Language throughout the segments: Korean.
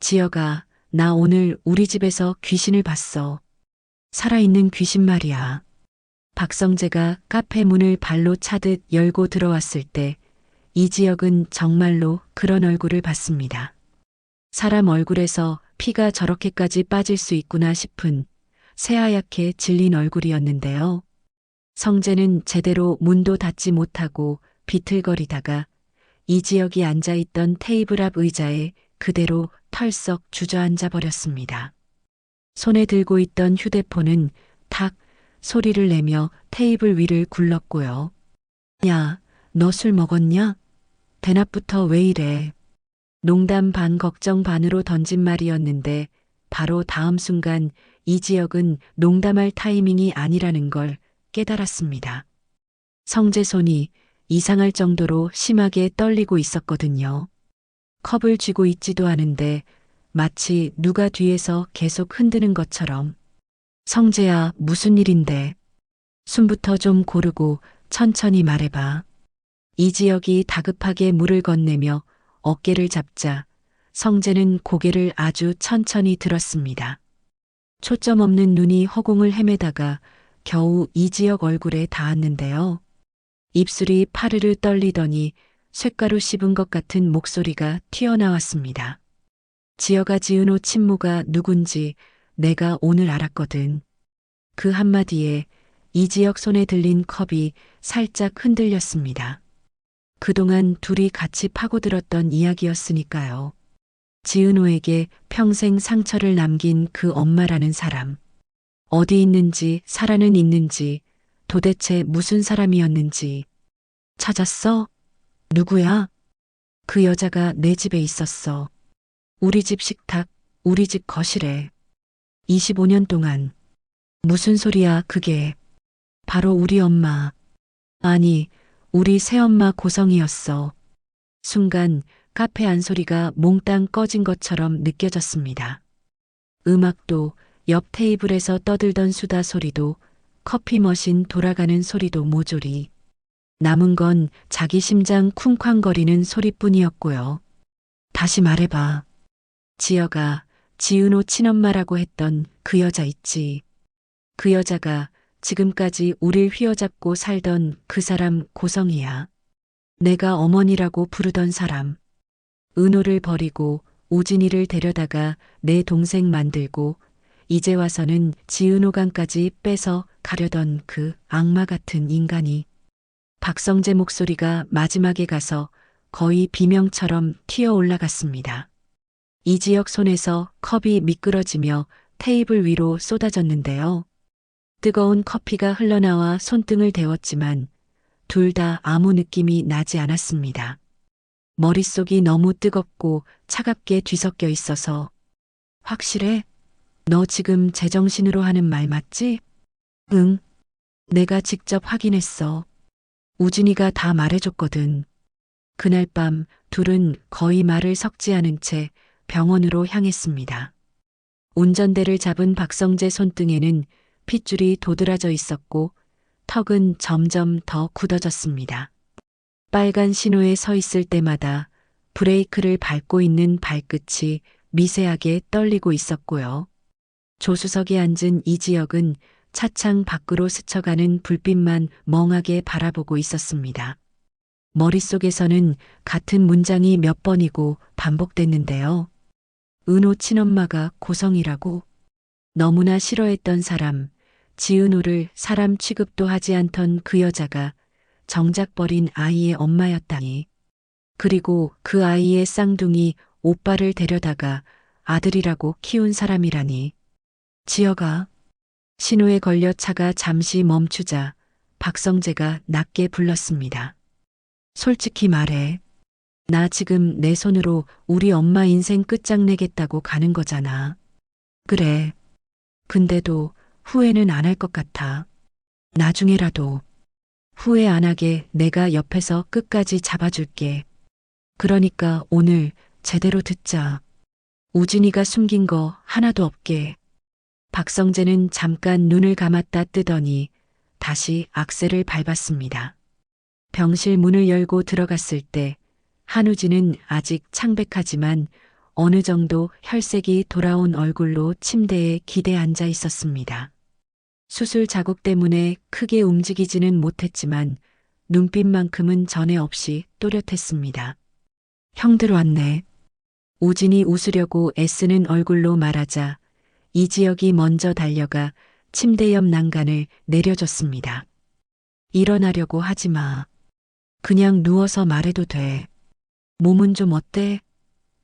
지혁아, 나 오늘 우리 집에서 귀신을 봤어. 살아있는 귀신 말이야. 박성재가 카페 문을 발로 차듯 열고 들어왔을 때 이지혁은 정말로 그런 얼굴을 봤습니다. 사람 얼굴에서 피가 저렇게까지 빠질 수 있구나 싶은 새하얗게 질린 얼굴이었는데요. 성재는 제대로 문도 닫지 못하고 비틀거리다가 이지혁이 앉아있던 테이블 앞 의자에 그대로 털썩 주저앉아 버렸습니다. 손에 들고 있던 휴대폰은 탁 소리를 내며 테이블 위를 굴렀고요. 야, 너 술 먹었냐? 대낮부터 왜 이래? 농담 반 걱정 반으로 던진 말이었는데 바로 다음 순간 이지혁은 농담할 타이밍이 아니라는 걸 깨달았습니다. 성재 손이 이상할 정도로 심하게 떨리고 있었거든요. 컵을 쥐고 있지도 않은데 마치 누가 뒤에서 계속 흔드는 것처럼. 성재야, 무슨 일인데? 숨부터 좀 고르고 천천히 말해봐. 이지혁이 다급하게 물을 건네며 어깨를 잡자 성재는 고개를 아주 천천히 들었습니다. 초점 없는 눈이 허공을 헤매다가 겨우 이지혁 얼굴에 닿았는데요. 입술이 파르르 떨리더니 쇳가루 씹은 것 같은 목소리가 튀어나왔습니다. 지혁아, 지은호 친모가 누군지 내가 오늘 알았거든. 그 한마디에 이지혁 손에 들린 컵이 살짝 흔들렸습니다. 그동안 둘이 같이 파고들었던 이야기였으니까요. 지은호에게 평생 상처를 남긴 그 엄마라는 사람. 어디 있는지 살아는 있는지 도대체 무슨 사람이었는지. 찾았어? 누구야? 그 여자가 내 집에 있었어. 우리 집 식탁, 우리 집 거실에. 25년 동안. 무슨 소리야 그게. 바로 우리 엄마. 아니, 우리 새엄마 고성이었어. 순간 카페 안 소리가 몽땅 꺼진 것처럼 느껴졌습니다. 음악도, 옆 테이블에서 떠들던 수다 소리도, 커피 머신 돌아가는 소리도 모조리. 남은 건 자기 심장 쿵쾅거리는 소리뿐이었고요. 다시 말해봐. 지혁아, 지은호 친엄마라고 했던 그 여자 있지. 그 여자가 지금까지 우릴 휘어잡고 살던 그 사람 고성이야. 내가 어머니라고 부르던 사람. 은호를 버리고 우진이를 데려다가 내 동생 만들고 이제 와서는 지은호강까지 뺏어 가려던 그 악마 같은 인간이. 박성재 목소리가 마지막에 가서 거의 비명처럼 튀어 올라갔습니다. 이지혁 손에서 컵이 미끄러지며 테이블 위로 쏟아졌는데요. 뜨거운 커피가 흘러나와 손등을 데웠지만 둘 다 아무 느낌이 나지 않았습니다. 머릿속이 너무 뜨겁고 차갑게 뒤섞여 있어서. 확실해? 너 지금 제정신으로 하는 말 맞지? 응. 내가 직접 확인했어. 우진이가 다 말해줬거든. 그날 밤 둘은 거의 말을 섞지 않은 채 병원으로 향했습니다. 운전대를 잡은 박성재 손등에는 핏줄이 도드라져 있었고 턱은 점점 더 굳어졌습니다. 빨간 신호에 서 있을 때마다 브레이크를 밟고 있는 발끝이 미세하게 떨리고 있었고요. 조수석에 앉은 이지혁은 차창 밖으로 스쳐가는 불빛만 멍하게 바라보고 있었습니다. 머릿속에서는 같은 문장이 몇 번이고 반복됐는데요. 은호 친엄마가 고성이라고. 너무나 싫어했던 사람, 지은호를 사람 취급도 하지 않던 그 여자가 정작 버린 아이의 엄마였다니. 그리고 그 아이의 쌍둥이 오빠를 데려다가 아들이라고 키운 사람이라니. 지혁아. 신호에 걸려 차가 잠시 멈추자 박성재가 낮게 불렀습니다. 솔직히 말해. 나 지금 내 손으로 우리 엄마 인생 끝장내겠다고 가는 거잖아. 그래. 근데도 후회는 안 할 것 같아. 나중에라도. 후회 안 하게 내가 옆에서 끝까지 잡아줄게. 그러니까 오늘 제대로 듣자. 우진이가 숨긴 거 하나도 없게. 박성재는 잠깐 눈을 감았다 뜨더니 다시 악셀을 밟았습니다. 병실 문을 열고 들어갔을 때 한우진은 아직 창백하지만 어느 정도 혈색이 돌아온 얼굴로 침대에 기대 앉아 있었습니다. 수술 자국 때문에 크게 움직이지는 못했지만 눈빛만큼은 전에 없이 또렷했습니다. 형들 왔네. 우진이 웃으려고 애쓰는 얼굴로 말하자 이지혁이 먼저 달려가 침대 옆 난간을 내려줬습니다. 일어나려고 하지 마. 그냥 누워서 말해도 돼. 몸은 좀 어때?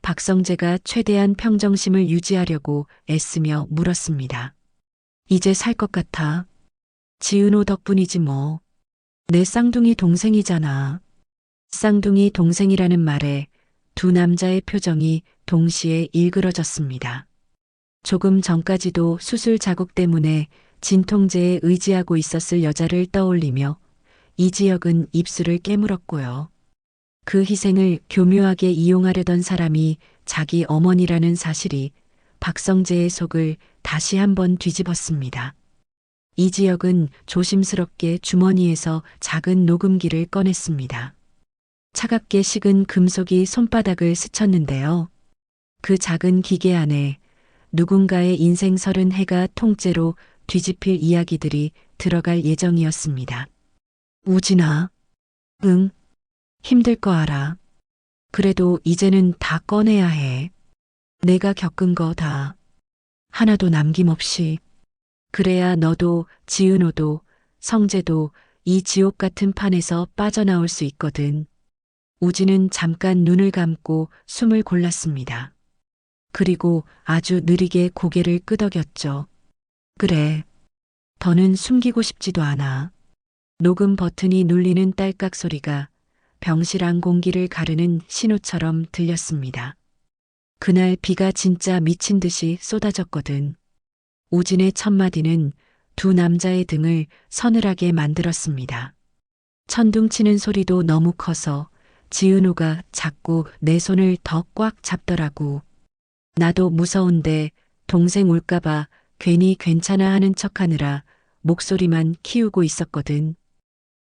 박성재가 최대한 평정심을 유지하려고 애쓰며 물었습니다. 이제 살 것 같아. 지은호 덕분이지 뭐. 내 쌍둥이 동생이잖아. 쌍둥이 동생이라는 말에 두 남자의 표정이 동시에 일그러졌습니다. 조금 전까지도 수술 자국 때문에 진통제에 의지하고 있었을 여자를 떠올리며 이지혁은 입술을 깨물었고요. 그 희생을 교묘하게 이용하려던 사람이 자기 어머니라는 사실이 박성재의 속을 다시 한번 뒤집었습니다. 이지혁은 조심스럽게 주머니에서 작은 녹음기를 꺼냈습니다. 차갑게 식은 금속이 손바닥을 스쳤는데요. 그 작은 기계 안에 누군가의 인생 30해가 통째로 뒤집힐 이야기들이 들어갈 예정이었습니다. 우진아. 응. 힘들 거 알아. 그래도 이제는 다 꺼내야 해. 내가 겪은 거 다. 하나도 남김없이. 그래야 너도 지은호도 성재도 이 지옥 같은 판에서 빠져나올 수 있거든. 우진은 잠깐 눈을 감고 숨을 골랐습니다. 그리고 아주 느리게 고개를 끄덕였죠. 그래. 더는 숨기고 싶지도 않아. 녹음 버튼이 눌리는 딸깍 소리가 병실안 공기를 가르는 신호처럼 들렸습니다. 그날 비가 진짜 미친 듯이 쏟아졌거든. 우진의 첫마디는 두 남자의 등을 서늘하게 만들었습니다. 천둥 치는 소리도 너무 커서 지은호가 자꾸 내 손을 더 꽉 잡더라고. 나도 무서운데 동생 울까봐 괜히 괜찮아 하는 척하느라 목소리만 키우고 있었거든.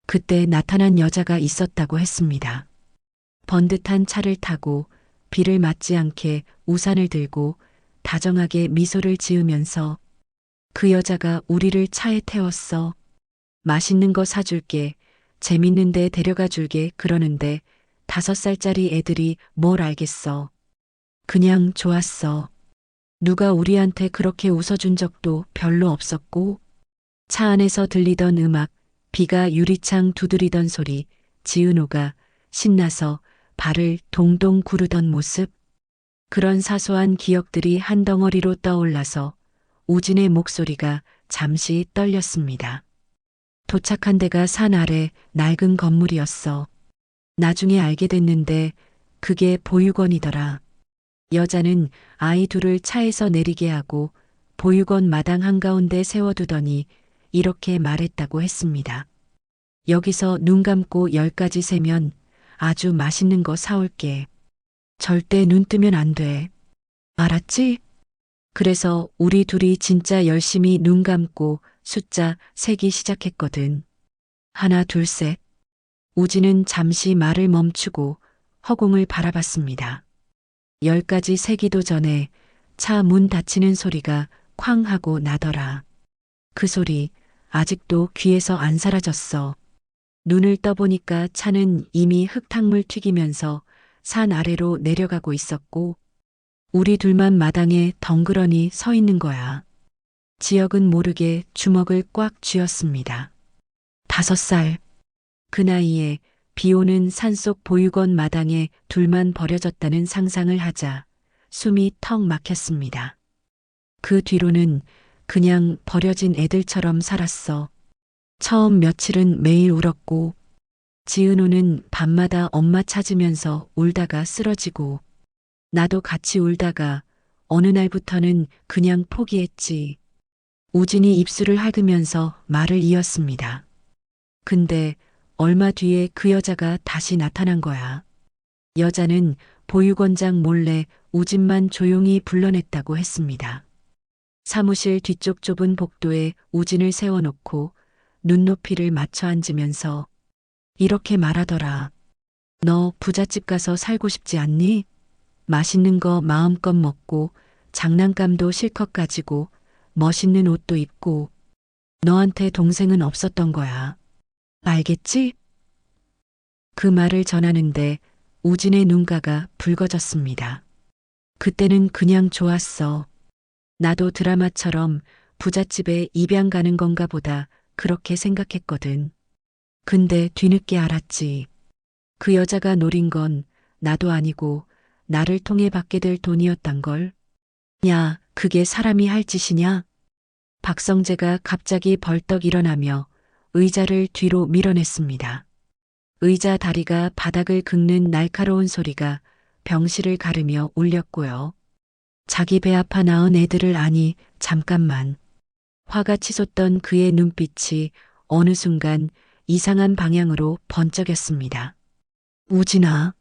그때 나타난 여자가 있었다고 했습니다. 번듯한 차를 타고 비를 맞지 않게 우산을 들고 다정하게 미소를 지으면서 그 여자가 우리를 차에 태웠어. 맛있는 거 사줄게. 재밌는 데 데려가 줄게. 그러는데 5살짜리 애들이 뭘 알겠어. 그냥 좋았어. 누가 우리한테 그렇게 웃어준 적도 별로 없었고 차 안에서 들리던 음악, 비가 유리창 두드리던 소리, 지은호가 신나서 발을 동동 구르던 모습. 그런 사소한 기억들이 한 덩어리로 떠올라서 우진의 목소리가 잠시 떨렸습니다. 도착한 데가 산 아래 낡은 건물이었어. 나중에 알게 됐는데 그게 보육원이더라. 여자는 아이 둘을 차에서 내리게 하고 보육원 마당 한가운데 세워두더니 이렇게 말했다고 했습니다. 여기서 눈 감고 10까지 세면 아주 맛있는 거 사올게. 절대 눈 뜨면 안 돼. 알았지? 그래서 우리 둘이 진짜 열심히 눈 감고 숫자 세기 시작했거든. 하나, 둘, 셋. 우진은 잠시 말을 멈추고 허공을 바라봤습니다. 10까지 세기도 전에 차 문 닫히는 소리가 쾅 하고 나더라. 그 소리 아직도 귀에서 안 사라졌어. 눈을 떠보니까 차는 이미 흙탕물 튀기면서 산 아래로 내려가고 있었고 우리 둘만 마당에 덩그러니 서 있는 거야. 지역은 모르게 주먹을 꽉 쥐었습니다. 5살. 그 나이에 비 오는 산속 보육원 마당에 둘만 버려졌다는 상상을 하자 숨이 턱 막혔습니다. 그 뒤로는 그냥 버려진 애들처럼 살았어. 처음 며칠은 매일 울었고 지은호는 밤마다 엄마 찾으면서 울다가 쓰러지고 나도 같이 울다가 어느 날부터는 그냥 포기했지. 우진이 입술을 핥으면서 말을 이었습니다. 근데 얼마 뒤에 그 여자가 다시 나타난 거야. 여자는 보육원장 몰래 우진만 조용히 불러냈다고 했습니다. 사무실 뒤쪽 좁은 복도에 우진을 세워놓고 눈높이를 맞춰 앉으면서 이렇게 말하더라. 너 부잣집 가서 살고 싶지 않니? 맛있는 거 마음껏 먹고 장난감도 실컷 가지고 멋있는 옷도 입고 너한테 동생은 없었던 거야. 알겠지? 그 말을 전하는데 우진의 눈가가 붉어졌습니다. 그때는 그냥 좋았어. 나도 드라마처럼 부잣집에 입양 가는 건가 보다 그렇게 생각했거든. 근데 뒤늦게 알았지. 그 여자가 노린 건 나도 아니고 나를 통해 받게 될 돈이었단 걸. 야, 그게 사람이 할 짓이냐? 박성재가 갑자기 벌떡 일어나며 의자를 뒤로 밀어냈습니다. 의자 다리가 바닥을 긁는 날카로운 소리가 병실을 가르며 울렸고요. 자기 배 아파 낳은 애들을 아니, 잠깐만. 화가 치솟던 그의 눈빛이 어느 순간 이상한 방향으로 번쩍였습니다. 우진아,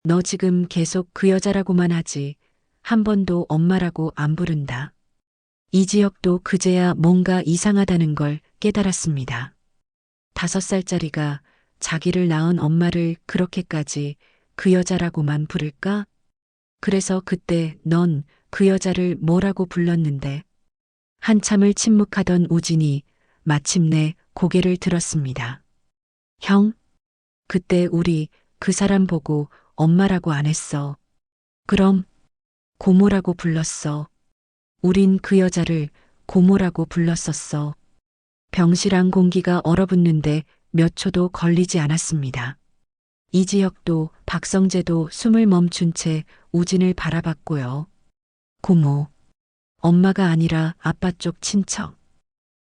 너 지금 계속 그 여자라고만 하지 한 번도 엄마라고 안 부른다. 이지혁도 그제야 뭔가 이상하다는 걸 깨달았습니다. 5살짜리가 자기를 낳은 엄마를 그렇게까지 그 여자라고만 부를까? 그래서 그때 넌 그 여자를 뭐라고 불렀는데? 한참을 침묵하던 우진이 마침내 고개를 들었습니다. 형, 그때 우리 그 사람 보고 엄마라고 안 했어. 그럼 고모라고 불렀어. 우린 그 여자를 고모라고 불렀었어. 병실 안 공기가 얼어붙는데 몇 초도 걸리지 않았습니다. 이지혁도 박성재도 숨을 멈춘 채 우진을 바라봤고요. 고모, 엄마가 아니라 아빠 쪽 친척.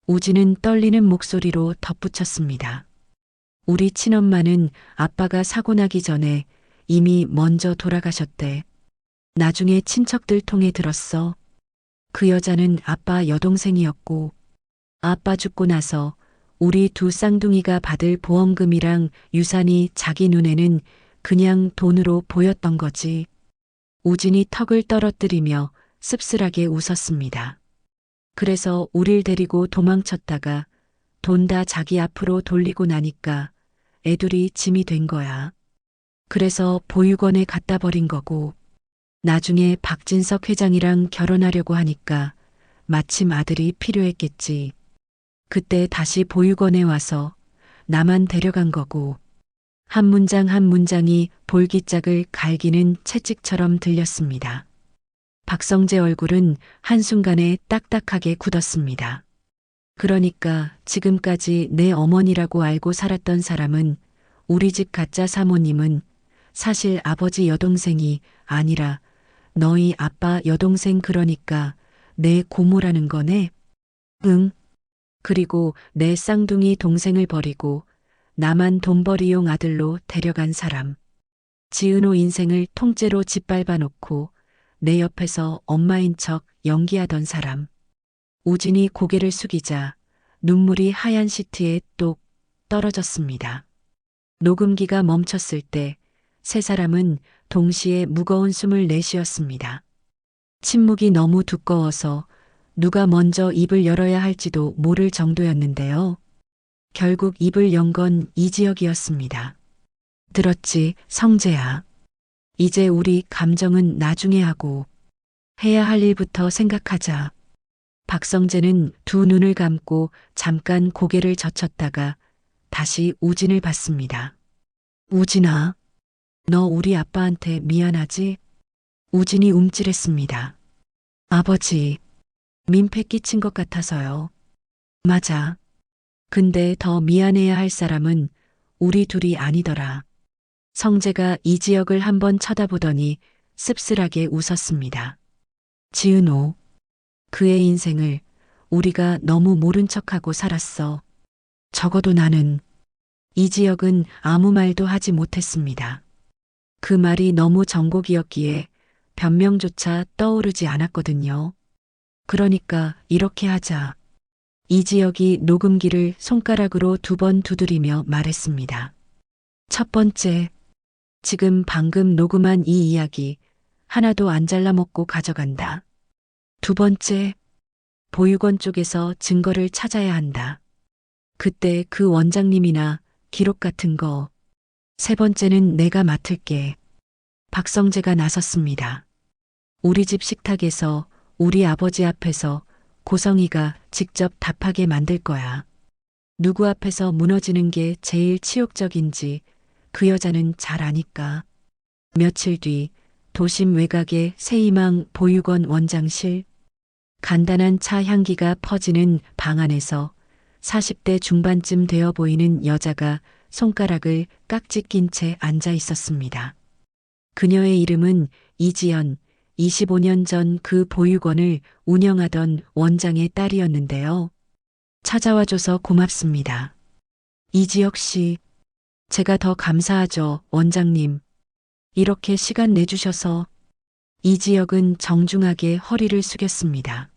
우진은 떨리는 목소리로 덧붙였습니다. 우리 친엄마는 아빠가 사고 나기 전에 이미 먼저 돌아가셨대. 나중에 친척들 통해 들었어. 그 여자는 아빠 여동생이었고 아빠 죽고 나서 우리 두 쌍둥이가 받을 보험금이랑 유산이 자기 눈에는 그냥 돈으로 보였던 거지. 우진이 턱을 떨어뜨리며 씁쓸하게 웃었습니다. 그래서 우릴 데리고 도망쳤다가 돈 다 자기 앞으로 돌리고 나니까 애들이 짐이 된 거야. 그래서 보육원에 갖다 버린 거고 나중에 박진석 회장이랑 결혼하려고 하니까 마침 아들이 필요했겠지. 그때 다시 보육원에 와서 나만 데려간 거고 한 문장 한 문장이 볼기짝을 갈기는 채찍처럼 들렸습니다. 박성재 얼굴은 한순간에 딱딱하게 굳었습니다. 그러니까 지금까지 내 어머니라고 알고 살았던 사람은 우리 집 가짜 사모님은 사실 아버지 여동생이 아니라 너희 아빠 여동생 그러니까 내 고모라는 거네? 응. 그리고 내 쌍둥이 동생을 버리고 나만 돈벌이용 아들로 데려간 사람. 지은호 인생을 통째로 짓밟아 놓고 내 옆에서 엄마인 척 연기하던 사람. 우진이 고개를 숙이자 눈물이 하얀 시트에 똑 떨어졌습니다. 녹음기가 멈췄을 때 세 사람은 동시에 무거운 숨을 내쉬었습니다. 침묵이 너무 두꺼워서 누가 먼저 입을 열어야 할지도 모를 정도였는데요. 결국 입을 연 건 이지혁이었습니다. 들었지, 성재야. 이제 우리 감정은 나중에 하고 해야 할 일부터 생각하자. 박성재는 두 눈을 감고 잠깐 고개를 젖혔다가 다시 우진을 봤습니다. 우진아, 너 우리 아빠한테 미안하지? 우진이 움찔했습니다. 아버지, 민폐 끼친 것 같아서요. 맞아. 근데 더 미안해야 할 사람은 우리 둘이 아니더라. 성재가 이지혁을 한번 쳐다보더니 씁쓸하게 웃었습니다. 지은호, 그의 인생을 우리가 너무 모른 척하고 살았어. 적어도 나는. 이지혁은 아무 말도 하지 못했습니다. 그 말이 너무 정곡이었기에 변명조차 떠오르지 않았거든요. 그러니까 이렇게 하자. 이지혁이 녹음기를 손가락으로 2번 두드리며 말했습니다. 첫 번째, 지금 방금 녹음한 이 이야기 하나도 안 잘라먹고 가져간다. 두 번째, 보육원 쪽에서 증거를 찾아야 한다. 그때 그 원장님이나 기록 같은 거. 세 번째는 내가 맡을게. 박성재가 나섰습니다. 우리 집 식탁에서 우리 아버지 앞에서 고성이가 직접 답하게 만들 거야. 누구 앞에서 무너지는 게 제일 치욕적인지 그 여자는 잘 아니까. 며칠 뒤 도심 외곽의 새희망 보육원 원장실. 간단한 차 향기가 퍼지는 방 안에서 40대 중반쯤 되어 보이는 여자가 손가락을 깍지 낀 채 앉아 있었습니다. 그녀의 이름은 이지연, 25년 전 그 보육원을 운영하던 원장의 딸이었는데요. 찾아와줘서 고맙습니다. 이지혁 씨, 제가 더 감사하죠, 원장님. 이렇게 시간 내주셔서. 이지혁은 정중하게 허리를 숙였습니다.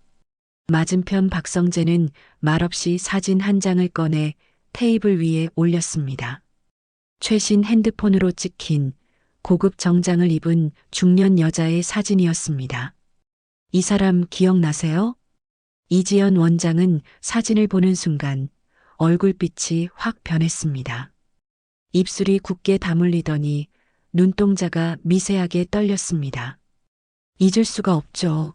맞은편 박성재는 말없이 사진 한 장을 꺼내 테이블 위에 올렸습니다. 최신 핸드폰으로 찍힌 고급 정장을 입은 중년 여자의 사진이었습니다. 이 사람 기억나세요? 이지연 원장은 사진을 보는 순간 얼굴빛이 확 변했습니다. 입술이 굳게 다물리더니 눈동자가 미세하게 떨렸습니다. 잊을 수가 없죠.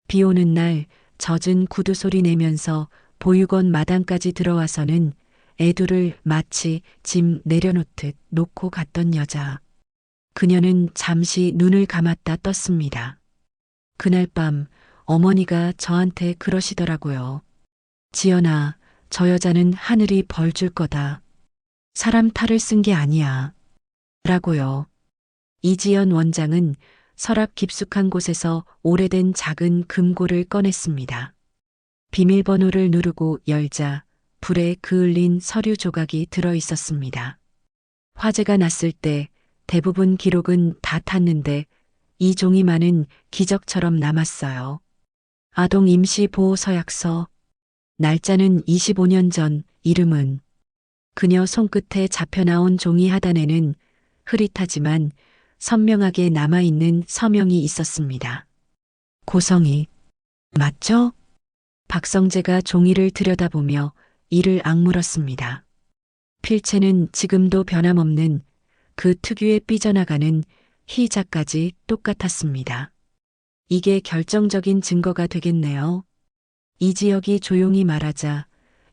비 오는 날 젖은 구두 소리 내면서 보육원 마당까지 들어와서는 애들을 마치 짐 내려놓듯 놓고 갔던 여자. 그녀는 잠시 눈을 감았다 떴습니다. 그날 밤 어머니가 저한테 그러시더라고요. 지연아, 저 여자는 하늘이 벌 줄 거다. 사람 탈을 쓴 게 아니야. 라고요. 이지연 원장은 서랍 깊숙한 곳에서 오래된 작은 금고를 꺼냈습니다. 비밀번호를 누르고 열자 불에 그을린 서류 조각이 들어 있었습니다. 화재가 났을 때 대부분 기록은 다 탔는데 이 종이만은 기적처럼 남았어요. 아동 임시 보호 서약서. 날짜는 25년 전, 이름은. 그녀 손끝에 잡혀 나온 종이 하단에는 흐릿하지만 선명하게 남아있는 서명이 있었습니다. 고성이. 맞죠? 박성재가 종이를 들여다보며 이를 악물었습니다. 필체는 지금도 변함없는 그 특유의 삐져나가는 희자까지 똑같았습니다. 이게 결정적인 증거가 되겠네요. 이지혁이 조용히 말하자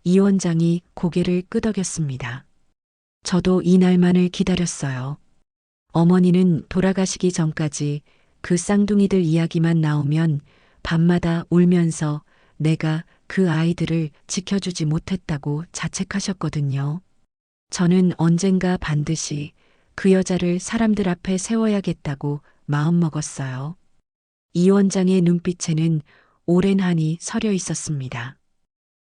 이 원장이 고개를 끄덕였습니다. 저도 이 날만을 기다렸어요. 어머니는 돌아가시기 전까지 그 쌍둥이들 이야기만 나오면 밤마다 울면서 내가 그 아이들을 지켜주지 못했다고 자책하셨거든요. 저는 언젠가 반드시 그 여자를 사람들 앞에 세워야겠다고 마음먹었어요. 이 원장의 눈빛에는 오랜 한이 서려 있었습니다.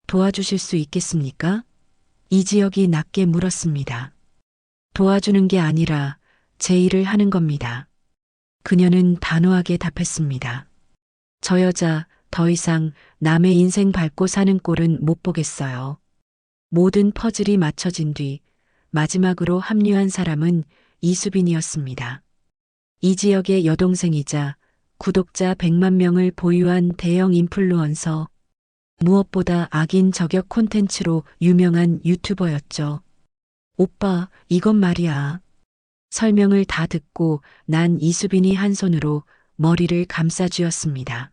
도와주실 수 있겠습니까? 이지혁이 낮게 물었습니다. 도와주는 게 아니라 제 일을 하는 겁니다. 그녀는 단호하게 답했습니다. 저 여자 더 이상 남의 인생 밟고 사는 꼴은 못 보겠어요. 모든 퍼즐이 맞춰진 뒤 마지막으로 합류한 사람은 이수빈이었습니다. 이지혁의 여동생이자 구독자 100만 명을 보유한 대형 인플루언서, 무엇보다 악인 저격 콘텐츠로 유명한 유튜버였죠. 오빠, 이건 말이야. 설명을 다 듣고 난 이수빈이 한 손으로 머리를 감싸쥐었습니다.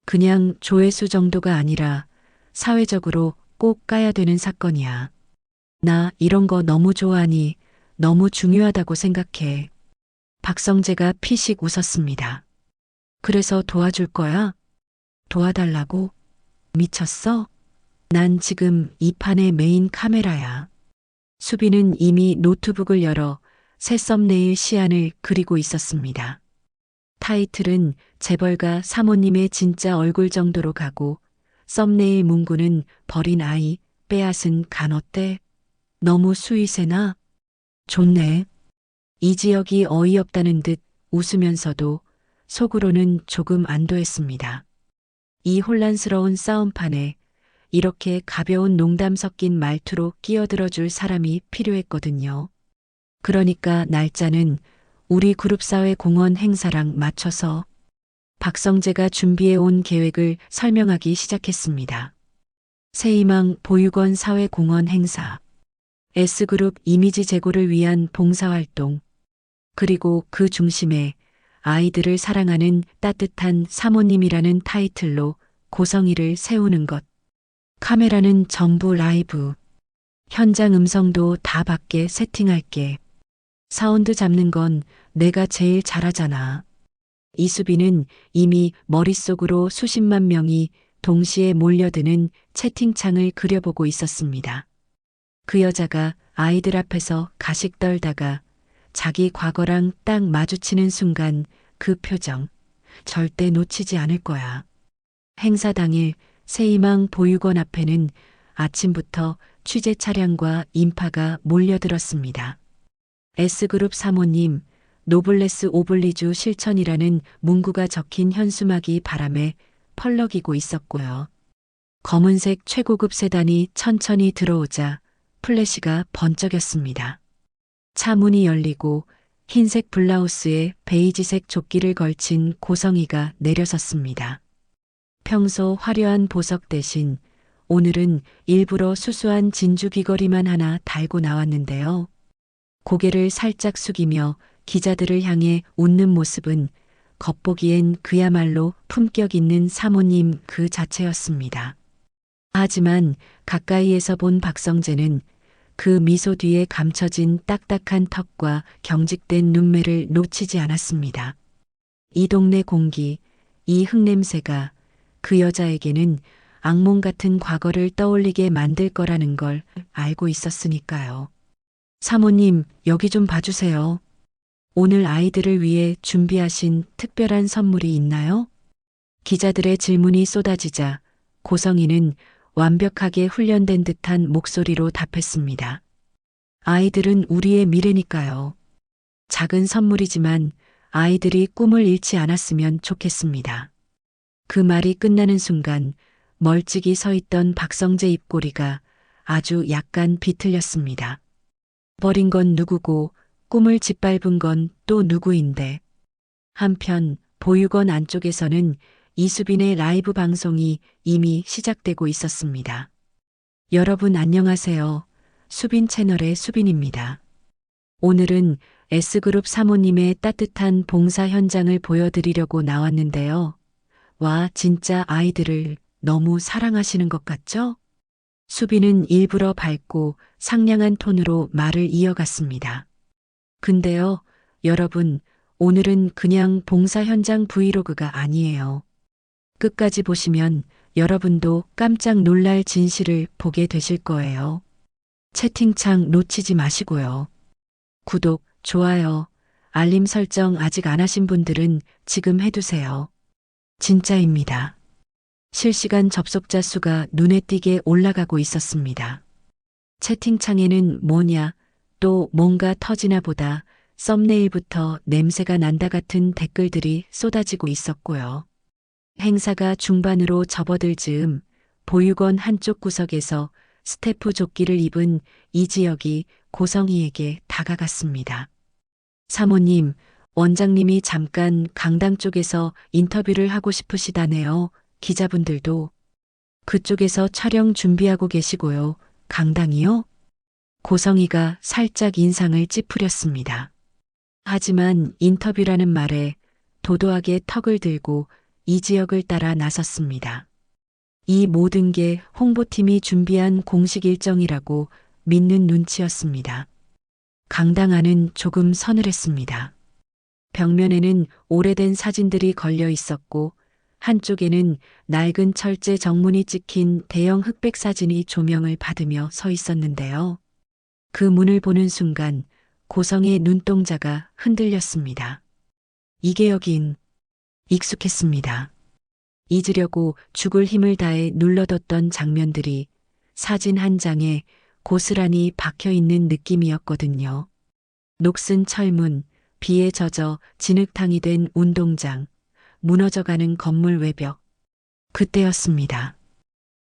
그냥 조회수 정도가 아니라 사회적으로 꼭 까야 되는 사건이야. 나 이런 거 너무 좋아하니 너무 중요하다고 생각해. 박성재가 피식 웃었습니다. 그래서 도와줄 거야? 도와달라고? 미쳤어? 난 지금 이 판의 메인 카메라야. 수빈은 이미 노트북을 열어 새 썸네일 시안을 그리고 있었습니다. 타이틀은 재벌가 사모님의 진짜 얼굴 정도로 가고 썸네일 문구는 버린 아이, 빼앗은 간어때. 너무 수위세나? 좋네. 이지혁이 어이없다는 듯 웃으면서도 속으로는 조금 안도했습니다. 이 혼란스러운 싸움판에 이렇게 가벼운 농담 섞인 말투로 끼어들어 줄 사람이 필요했거든요. 그러니까 날짜는 우리 그룹사회 공원 행사랑 맞춰서 박성재가 준비해 온 계획을 설명하기 시작했습니다. 새희망 보육원 사회공원 행사, S그룹 이미지 제고를 위한 봉사활동, 그리고 그 중심에 아이들을 사랑하는 따뜻한 사모님이라는 타이틀로 고성이를 세우는 것. 카메라는 전부 라이브. 현장 음성도 다 밖에 세팅할게. 사운드 잡는 건 내가 제일 잘하잖아. 이수빈은 이미 머릿속으로 수십만 명이 동시에 몰려드는 채팅창을 그려보고 있었습니다. 그 여자가 아이들 앞에서 가식 떨다가 자기 과거랑 딱 마주치는 순간 그 표정 절대 놓치지 않을 거야. 행사 당일 새희망 보육원 앞에는 아침부터 취재 차량과 인파가 몰려들었습니다. S그룹 사모님, 노블레스 오블리주 실천이라는 문구가 적힌 현수막이 바람에 펄럭이고 있었고요. 검은색 최고급 세단이 천천히 들어오자 플래시가 번쩍였습니다. 차 문이 열리고 흰색 블라우스에 베이지색 조끼를 걸친 고성이가 내려섰습니다. 평소 화려한 보석 대신 오늘은 일부러 수수한 진주 귀걸이만 하나 달고 나왔는데요. 고개를 살짝 숙이며 기자들을 향해 웃는 모습은 겉보기엔 그야말로 품격 있는 사모님 그 자체였습니다. 하지만 가까이에서 본 박성재는 그 미소 뒤에 감춰진 딱딱한 턱과 경직된 눈매를 놓치지 않았습니다. 이 동네 공기, 이 흙냄새가 그 여자에게는 악몽 같은 과거를 떠올리게 만들 거라는 걸 알고 있었으니까요. 사모님, 여기 좀 봐주세요. 오늘 아이들을 위해 준비하신 특별한 선물이 있나요? 기자들의 질문이 쏟아지자 고성이는 완벽하게 훈련된 듯한 목소리로 답했습니다. 아이들은 우리의 미래니까요. 작은 선물이지만 아이들이 꿈을 잃지 않았으면 좋겠습니다. 그 말이 끝나는 순간 멀찍이 서 있던 박성재 입꼬리가 아주 약간 비틀렸습니다. 버린 건 누구고 꿈을 짓밟은 건 또 누구인데. 한편 보육원 안쪽에서는 이수빈의 라이브 방송이 이미 시작되고 있었습니다. 여러분 안녕하세요. 수빈 채널의 수빈입니다. 오늘은 S그룹 사모님의 따뜻한 봉사 현장을 보여드리려고 나왔는데요. 와, 진짜 아이들을 너무 사랑하시는 것 같죠? 수빈은 일부러 밝고 상냥한 톤으로 말을 이어갔습니다. 근데요, 여러분, 오늘은 그냥 봉사 현장 브이로그가 아니에요. 끝까지 보시면 여러분도 깜짝 놀랄 진실을 보게 되실 거예요. 채팅창 놓치지 마시고요. 구독, 좋아요, 알림 설정 아직 안 하신 분들은 지금 해두세요. 진짜입니다. 실시간 접속자 수가 눈에 띄게 올라가고 있었습니다. 채팅창에는 뭐냐, 또 뭔가 터지나 보다 썸네일부터 냄새가 난다 같은 댓글들이 쏟아지고 있었고요. 행사가 중반으로 접어들 즈음 보육원 한쪽 구석에서 스태프 조끼를 입은 이지혁이 고성이에게 다가갔습니다. 사모님, 원장님이 잠깐 강당 쪽에서 인터뷰를 하고 싶으시다네요. 기자분들도 그쪽에서 촬영 준비하고 계시고요. 강당이요? 고성이가 살짝 인상을 찌푸렸습니다. 하지만 인터뷰라는 말에 도도하게 턱을 들고 이지혁을 따라 나섰습니다. 이 모든 게 홍보팀이 준비한 공식 일정이라고 믿는 눈치였습니다. 강당 안은 조금 서늘했습니다. 벽면에는 오래된 사진들이 걸려 있었고 한쪽에는 낡은 철제 정문이 찍힌 대형 흑백 사진이 조명을 받으며 서 있었는데요. 그 문을 보는 순간 고성의 눈동자가 흔들렸습니다. 이게 여긴 익숙했습니다. 잊으려고 죽을 힘을 다해 눌러뒀던 장면들이 사진 한 장에 고스란히 박혀 있는 느낌이었거든요. 녹슨 철문, 비에 젖어 진흙탕이 된 운동장, 무너져가는 건물 외벽. 그때였습니다.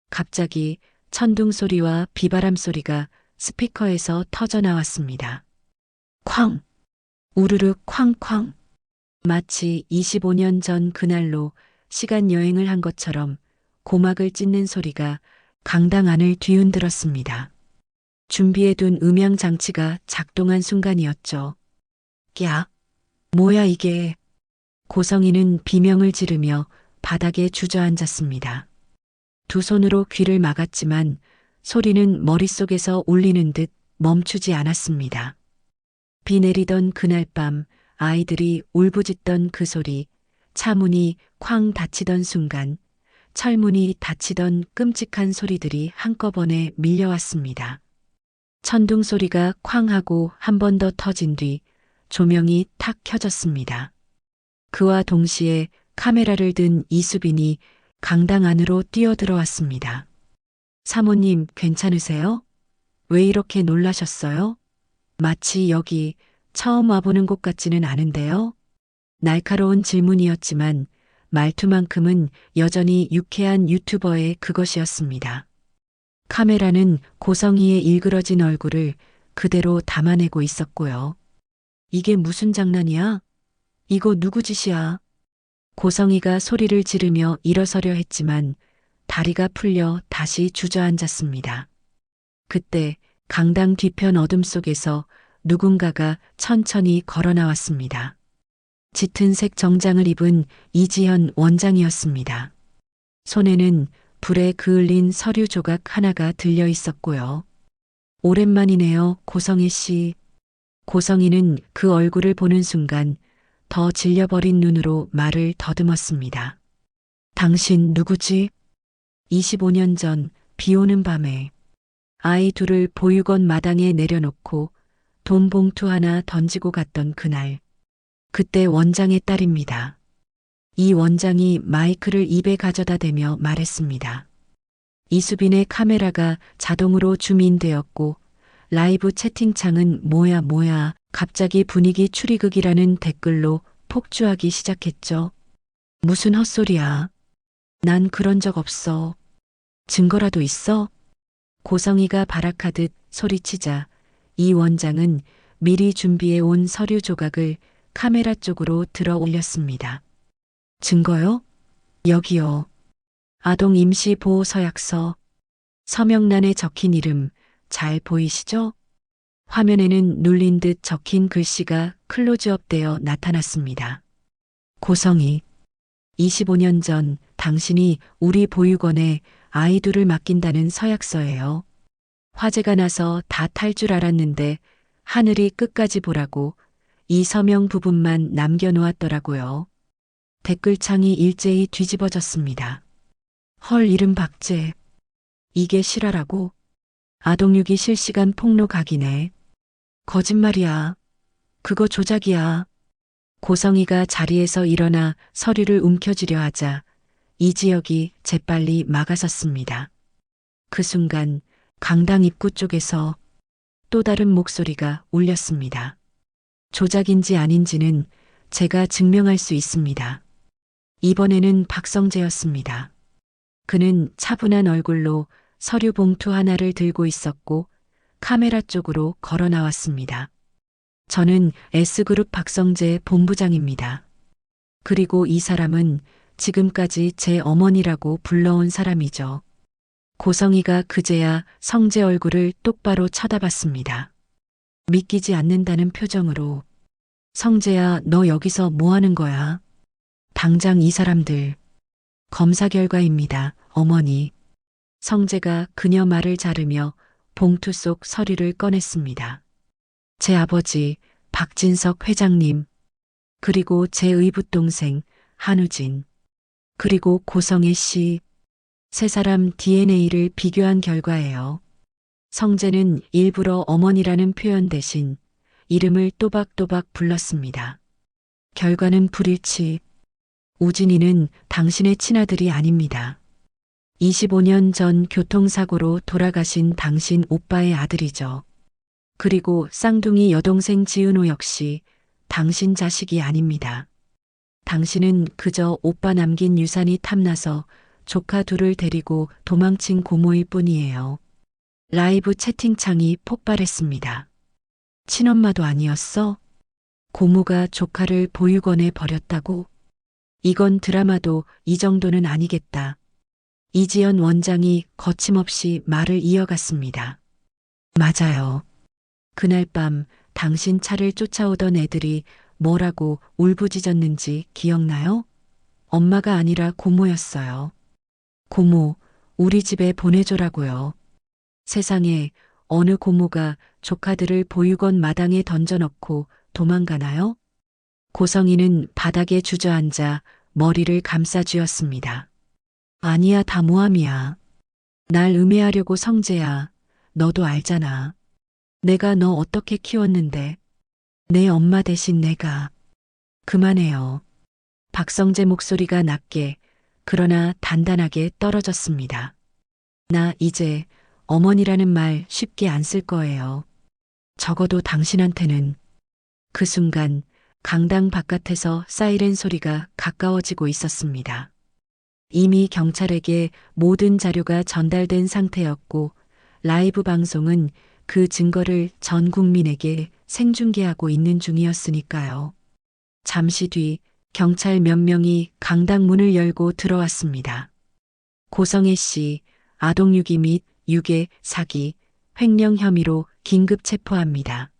갑자기 천둥 소리와 비바람 소리가 스피커에서 터져 나왔습니다. 쾅! 우르르 쾅쾅! 마치 25년 전 그날로 시간 여행을 한 것처럼 고막을 찢는 소리가 강당 안을 뒤흔들었습니다. 준비해둔 음향 장치가 작동한 순간이었죠. 야! 뭐야 이게? 고성이는 비명을 지르며 바닥에 주저앉았습니다. 두 손으로 귀를 막았지만 소리는 머릿속에서 울리는 듯 멈추지 않았습니다. 비 내리던 그날 밤 아이들이 울부짖던 그 소리, 차문이 쾅 닫히던 순간 철문이 닫히던 끔찍한 소리들이 한꺼번에 밀려왔습니다. 천둥 소리가 쾅 하고 한 번 더 터진 뒤 조명이 탁 켜졌습니다. 그와 동시에 카메라를 든 이수빈이 강당 안으로 뛰어들어왔습니다. 사모님 괜찮으세요? 왜 이렇게 놀라셨어요? 마치 여기 처음 와보는 곳 같지는 않은데요? 날카로운 질문이었지만 말투만큼은 여전히 유쾌한 유튜버의 그것이었습니다. 카메라는 고성희의 일그러진 얼굴을 그대로 담아내고 있었고요. 이게 무슨 장난이야? 이거 누구 짓이야? 고성희가 소리를 지르며 일어서려 했지만 다리가 풀려 다시 주저앉았습니다. 그때 강당 뒤편 어둠 속에서 누군가가 천천히 걸어 나왔습니다. 짙은 색 정장을 입은 이지현 원장이었습니다. 손에는 불에 그을린 서류 조각 하나가 들려 있었고요. 오랜만이네요, 고성희 씨. 고성희는 그 얼굴을 보는 순간 더 질려버린 눈으로 말을 더듬었습니다. 당신 누구지? 25년 전 비 오는 밤에 아이 둘을 보육원 마당에 내려놓고 돈 봉투 하나 던지고 갔던 그날. 그때 원장의 딸입니다. 이 원장이 마이크를 입에 가져다 대며 말했습니다. 이수빈의 카메라가 자동으로 줌인되었고 라이브 채팅창은 뭐야 갑자기 분위기 추리극이라는 댓글로 폭주하기 시작했죠. 무슨 헛소리야. 난 그런 적 없어. 증거라도 있어? 고성희가 발악하듯 소리치자 이 원장은 미리 준비해 온 서류 조각을 카메라 쪽으로 들어 올렸습니다. 증거요? 여기요. 아동 임시 보호 서약서. 서명란에 적힌 이름 잘 보이시죠? 화면에는 눌린 듯 적힌 글씨가 클로즈업되어 나타났습니다. 고성희, 25년 전 당신이 우리 보육원에 아이들을 맡긴다는 서약서예요. 화재가 나서 다 탈 줄 알았는데 하늘이 끝까지 보라고 이 서명 부분만 남겨놓았더라고요. 댓글창이 일제히 뒤집어졌습니다. 헐 이름 박제. 이게 실화라고? 아동육이 실시간 폭로 각이네. 거짓말이야. 그거 조작이야. 고성희가 자리에서 일어나 서류를 움켜쥐려 하자 이지혁이 재빨리 막아섰습니다. 그 순간 강당 입구 쪽에서 또 다른 목소리가 울렸습니다. 조작인지 아닌지는 제가 증명할 수 있습니다. 이번에는 박성재였습니다. 그는 차분한 얼굴로 서류 봉투 하나를 들고 있었고 카메라 쪽으로 걸어 나왔습니다. 저는 S그룹 박성재 본부장입니다. 그리고 이 사람은 지금까지 제 어머니라고 불러온 사람이죠. 고성희가 그제야 성재 얼굴을 똑바로 쳐다봤습니다. 믿기지 않는다는 표정으로. 성재야, 너 여기서 뭐 하는 거야? 당장 이 사람들. 검사 결과입니다, 어머니. 성재가 그녀 말을 자르며 봉투 속 서류를 꺼냈습니다. 제 아버지 박진석 회장님, 그리고 제 의붓동생 한우진, 그리고 고성애 씨, 세 사람 DNA를 비교한 결과예요. 성재는 일부러 어머니라는 표현 대신 이름을 또박또박 불렀습니다. 결과는 불일치. 우진이는 당신의 친아들이 아닙니다. 25년 전 교통사고로 돌아가신 당신 오빠의 아들이죠. 그리고 쌍둥이 여동생 지은호 역시 당신 자식이 아닙니다. 당신은 그저 오빠 남긴 유산이 탐나서 조카 둘을 데리고 도망친 고모일 뿐이에요. 라이브 채팅창이 폭발했습니다. 친엄마도 아니었어? 고모가 조카를 보육원에 버렸다고? 이건 드라마도 이 정도는 아니겠다. 이지연 원장이 거침없이 말을 이어갔습니다. 맞아요. 그날 밤 당신 차를 쫓아오던 애들이 뭐라고 울부짖었는지 기억나요? 엄마가 아니라 고모였어요. 고모, 우리 집에 보내줘라고요. 세상에 어느 고모가 조카들을 보육원 마당에 던져넣고 도망가나요? 고성이는 바닥에 주저앉아 머리를 감싸쥐었습니다. 아니야, 다 모함이야. 날 음해하려고 성재야. 너도 알잖아. 내가 너 어떻게 키웠는데. 내 엄마 대신 내가. 그만해요. 박성재 목소리가 낮게 그러나 단단하게 떨어졌습니다. 나 이제 어머니라는 말 쉽게 안 쓸 거예요. 적어도 당신한테는. 그 순간 강당 바깥에서 사이렌 소리가 가까워지고 있었습니다. 이미 경찰에게 모든 자료가 전달된 상태였고 라이브 방송은 그 증거를 전 국민에게 생중계하고 있는 중이었으니까요. 잠시 뒤 경찰 몇 명이 강당 문을 열고 들어왔습니다. 고성애 씨, 아동유기 및 유괴, 사기, 횡령 혐의로 긴급 체포합니다.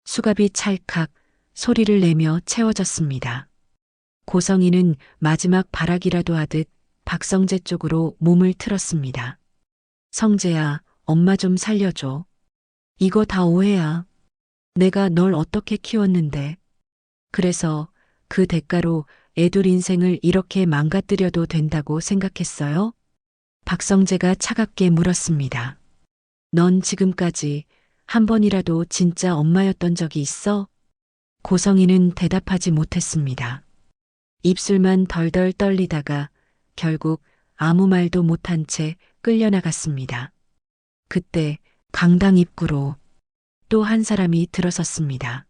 수갑이 찰칵 소리를 내며 채워졌습니다. 고성이는 마지막 발악이라도 하듯 박성재 쪽으로 몸을 틀었습니다. 성재야, 엄마 좀 살려줘. 이거 다 오해야. 내가 널 어떻게 키웠는데. 그래서 그 대가로 애들 인생을 이렇게 망가뜨려도 된다고 생각했어요? 박성재가 차갑게 물었습니다. 넌 지금까지 한 번이라도 진짜 엄마였던 적이 있어? 고성이는 대답하지 못했습니다. 입술만 덜덜 떨리다가 결국 아무 말도 못한 채 끌려나갔습니다. 그때 강당 입구로 또 한 사람이 들어섰습니다.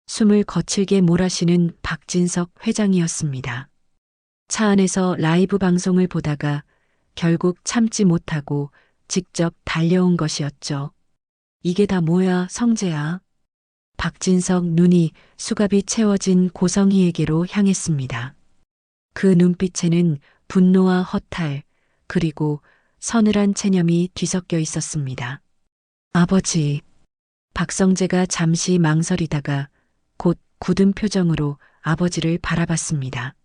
숨을 거칠게 몰아쉬는 박진석 회장이었습니다. 차 안에서 라이브 방송을 보다가 결국 참지 못하고 직접 달려온 것이었죠. 이게 다 뭐야, 성재야? 박진석 눈이 수갑이 채워진 고성희에게로 향했습니다. 그 눈빛에는 분노와 허탈, 그리고 서늘한 체념이 뒤섞여 있었습니다. 아버지. 박성재가 잠시 망설이다가 곧 굳은 표정으로 아버지를 바라봤습니다.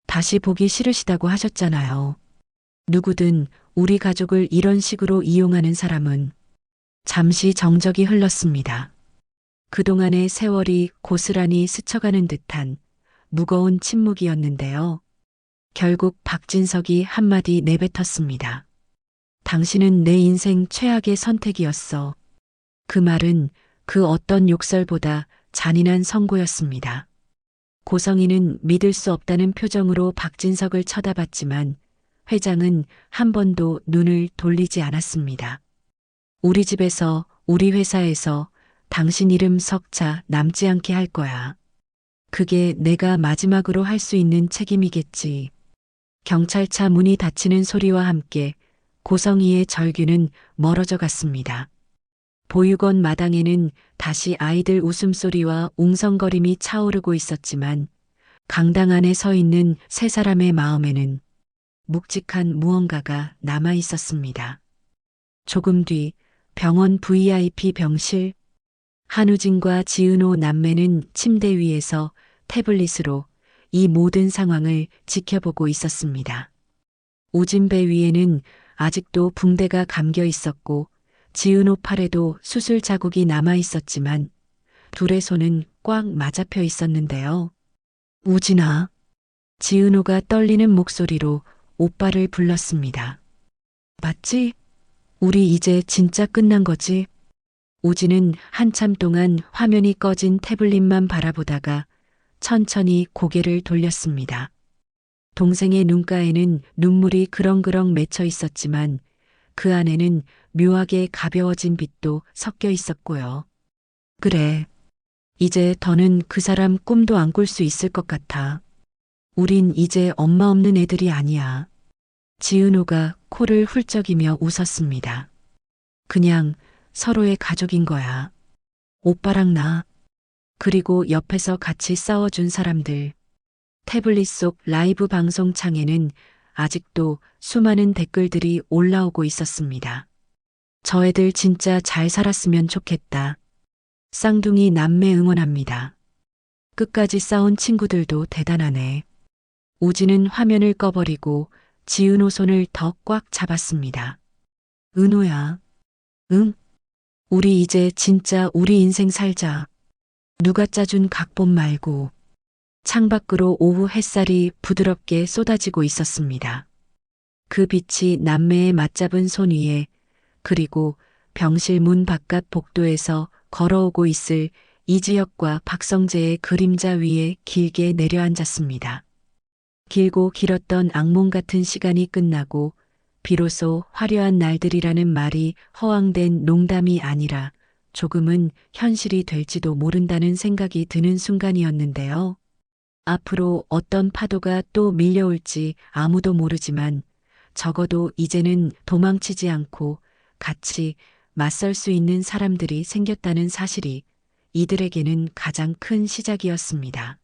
다시 보기 싫으시다고 하셨잖아요. 누구든 우리 가족을 이런 식으로 이용하는 사람은. 잠시 정적이 흘렀습니다. 그동안의 세월이 고스란히 스쳐가는 듯한 무거운 침묵이었는데요. 결국 박진석이 한마디 내뱉었습니다. 당신은 내 인생 최악의 선택이었어. 그 말은 그 어떤 욕설보다 잔인한 선고였습니다. 고성이는 믿을 수 없다는 표정으로 박진석을 쳐다봤지만 회장은 한 번도 눈을 돌리지 않았습니다. 우리 집에서, 우리 회사에서 당신 이름 석자 남지 않게 할 거야. 그게 내가 마지막으로 할 수 있는 책임이겠지. 경찰차 문이 닫히는 소리와 함께 고성이의 절규는 멀어져 갔습니다. 보육원 마당에는 다시 아이들 웃음소리와 웅성거림이 차오르고 있었지만 강당 안에 서 있는 세 사람의 마음에는 묵직한 무언가가 남아 있었습니다. 조금 뒤 병원 VIP 병실, 한우진과 지은호 남매는 침대 위에서 태블릿으로 이 모든 상황을 지켜보고 있었습니다. 우진배 위에는 아직도 붕대가 감겨 있었고 지은호 팔에도 수술 자국이 남아 있었지만 둘의 손은 꽉 맞아펴 있었는데요. 우진아. 지은호가 떨리는 목소리로 오빠를 불렀습니다. 맞지? 우리 이제 진짜 끝난 거지? 우진은 한참 동안 화면이 꺼진 태블릿만 바라보다가 천천히 고개를 돌렸습니다. 동생의 눈가에는 눈물이 그렁그렁 맺혀 있었지만 그 안에는 묘하게 가벼워진 빛도 섞여 있었고요. 그래. 이제 더는 그 사람 꿈도 안 꿀 수 있을 것 같아. 우린 이제 엄마 없는 애들이 아니야. 지은호가 코를 훌쩍이며 웃었습니다. 그냥 서로의 가족인 거야. 오빠랑 나. 그리고 옆에서 같이 싸워준 사람들. 태블릿 속 라이브 방송 창에는 아직도 수많은 댓글들이 올라오고 있었습니다. 저 애들 진짜 잘 살았으면 좋겠다. 쌍둥이 남매 응원합니다. 끝까지 싸운 친구들도 대단하네. 우진은 화면을 꺼버리고 지은호 손을 더 꽉 잡았습니다. 은호야. 응? 우리 이제 진짜 우리 인생 살자. 누가 짜준 각본 말고. 창밖으로 오후 햇살이 부드럽게 쏟아지고 있었습니다. 그 빛이 남매의 맞잡은 손 위에, 그리고 병실 문 바깥 복도에서 걸어오고 있을 이지혁과 박성재의 그림자 위에 길게 내려앉았습니다. 길고 길었던 악몽 같은 시간이 끝나고 비로소 화려한 날들이라는 말이 허황된 농담이 아니라 조금은 현실이 될지도 모른다는 생각이 드는 순간이었는데요. 앞으로 어떤 파도가 또 밀려올지 아무도 모르지만 적어도 이제는 도망치지 않고 같이 맞설 수 있는 사람들이 생겼다는 사실이 이들에게는 가장 큰 시작이었습니다.